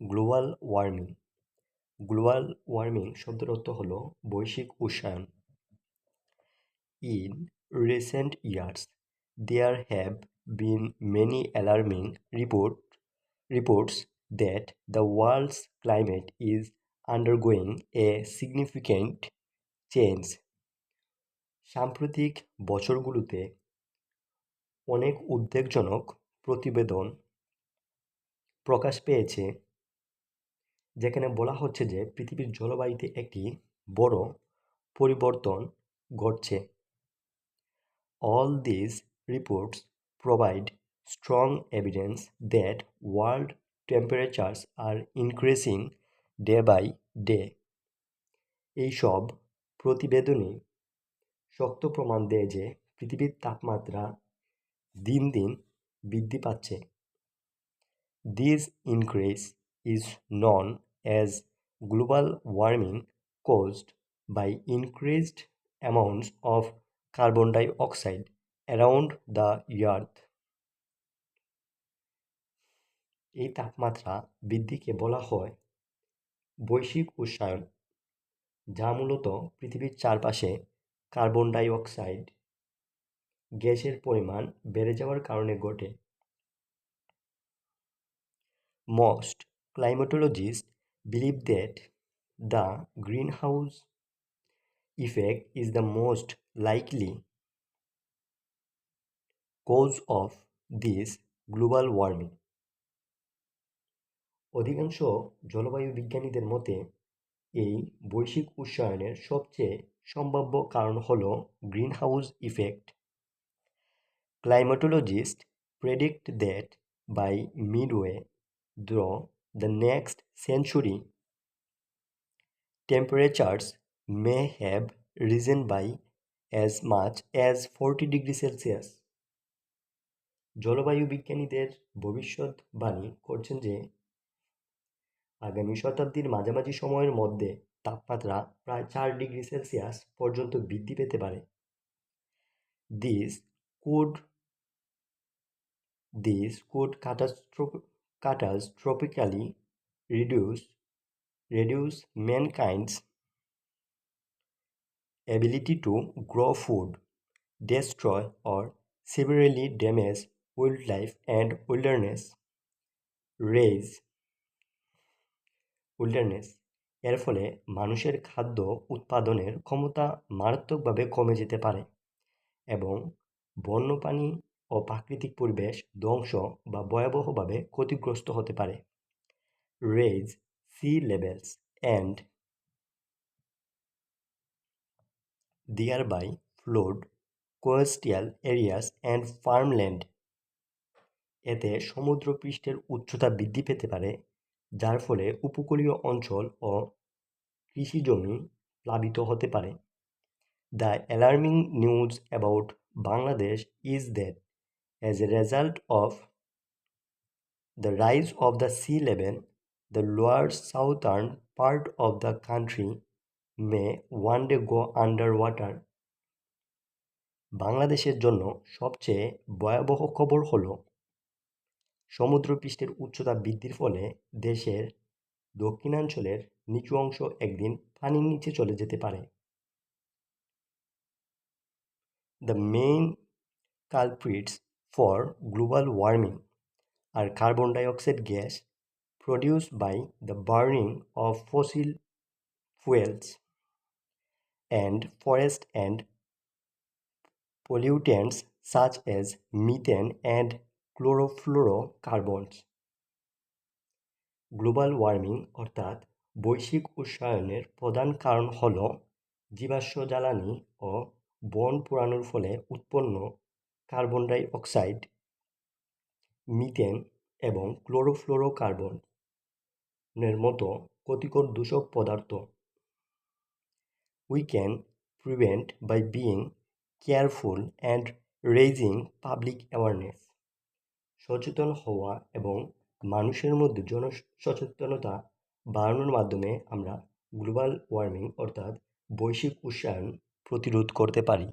Global warming. Global warming শব্দের অর্থ হল বৈশ্বিক উষ্ণায়ন। In recent years, there have been many alarming reports that the world's climate is undergoing a significant change. সাম্প্রতিক বছরগুলোতে অনেক উদ্বেগজনক প্রতিবেদন প্রকাশ পেয়েছে, যেখানে বলা হচ্ছে যে পৃথিবীর জলবায়ুতে একটি বড় পরিবর্তন ঘটছে। All these reports provide strong evidence that world temperatures are increasing day by day. এইসব প্রতিবেদনে শক্ত প্রমাণ দেয় যে পৃথিবীর তাপমাত্রা দিন দিন বৃদ্ধি পাচ্ছে। This increase is known as global warming caused by increased amounts of carbon dioxide around the earth. এই তাপমাত্রা বৃদ্ধিকে বলা হয় বৈশ্বিক উষ্ণায়ন, যা মূলত পৃথিবীর চারপাশে কার্বন ডাই অক্সাইড গ্যাসের পরিমাণ বেড়ে যাওয়ার কারণে ঘটে। Most climatologists believe that the greenhouse effect is the most likely cause of this global warming. অধিকাংশ জলবায়ু বিজ্ঞানীদের মতে এই বৈশ্বিক উষ্ণায়নের সবচেয়ে সম্ভাব্য কারণ হল greenhouse effect. Climatologists predict that by midway through the next century, temperatures may have risen by as much as 40 degrees Celsius. জলবায়ু বিজ্ঞানীদের ভবিষ্যৎবাণী করছেন যে আগামী শতাব্দীর মাঝামাঝি সময়ের মধ্যে তাপমাত্রা প্রায় 4 ডিগ্রি সেলসিয়াস পর্যন্ত বৃদ্ধি পেতে পারে। This could catastrophically reduce mankind's ability to grow food, destroy or severely damage wildlife and wilderness. এর ফলে মানুষের খাদ্য উৎপাদনের ক্ষমতা মারাত্মকভাবে কমে যেতে পারে এবং বন্যপ্রাণী ও প্রাকৃতিক পরিবেশ ধ্বংস বা ভয়াবহভাবে ক্ষতিগ্রস্ত হতে পারে। Raise sea levels and thereby flood coastal areas and farmland. এতে সমুদ্রপৃষ্ঠের উচ্চতা বৃদ্ধি পেতে পারে, যার ফলে উপকূলীয় অঞ্চল ও কৃষিজমি প্লাবিত হতে পারে। The alarming news about Bangladesh is that as a result of the rise of the sea level, the lower southern part of the country may one day go underwater. বাংলাদেশের জন্য সবচেয়ে ভয়াবহ খবর হলো সমুদ্রপৃষ্ঠের উচ্চতা বৃদ্ধির ফলে দেশের দক্ষিণাঞ্চলের নিচু অংশ একদিন পানির নিচে চলে যেতে পারে। The main culprits for global warming are carbon dioxide gas produced by the burning of fossil fuels and forest and pollutants such as methane and chlorofluorocarbons. Global warming অর্থাৎ বৈশ্বিক উষ্ণায়নের প্রধান কারণ হল জীবাশ্ম জ্বালানি ও বন পোড়ানোর ফলে উৎপন্ন কার্বন ডাই অক্সাইড, মিথেন এবং ক্লোরোফ্লোরোকার্বনের মতো ক্ষতিকর দূষক পদার্থ। We can prevent by being careful and raising public awareness. সচেতন হওয়া এবং মানুষের মধ্যে জনসচেতনতা বাড়ানোর মাধ্যমে আমরা গ্লোবাল ওয়ার্মিং অর্থাৎ বৈশ্বিক উষ্ণায়ন প্রতিরোধ করতে পারি।